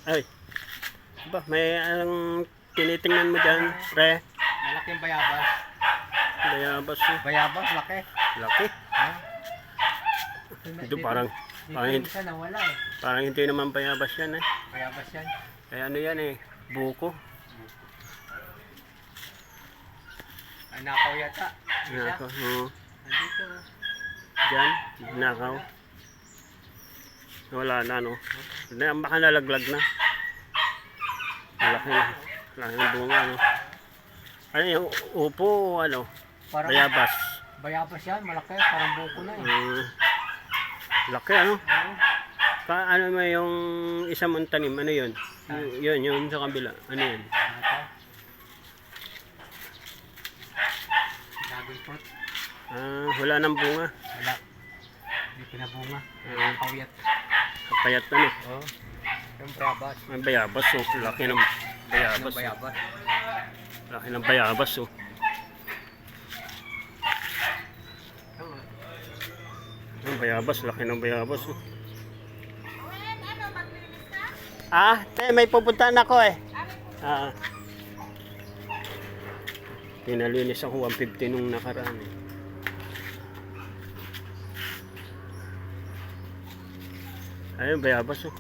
Ay, ba, may anong tinitingnan mo dyan, pre? Malaki yung bayabas. Bayabas eh. Bayabas, laki. Laki. Ah. Ito parang, Dito isa nawala eh. parang hindi naman bayabas yan eh. Bayabas yan. Kaya ano yan eh, buko. Ay, nakaw yata. Isa. Nakaw, oo. Nandito. Dyan, nakaw. Wala na no. Baka nalaglag na. Malaki na. Malaki ng bunga no. Ano yung upo o ano? Parang Bayabas. bayabas yan, malaki. Parang buko na eh. Laki ano? Oo. Ano mo yung isang mong tanim? Ano yun? Yun sa kabila. Ano yun? Ito. Dragon fruit. Wala nang bunga. Wala. Hindi pinabunga. Nakaw yat. Kapayat ano? Oo. Yung bayabas. May bayabas oh. Laki ng bayabas. Yung bayabas. Laki ng bayabas oh. Yung bayabas, laki ng bayabas oh. May pupuntahan ako eh. Pinalinis ako 150 nung nakaraan eh. Ayun, bayabas oh.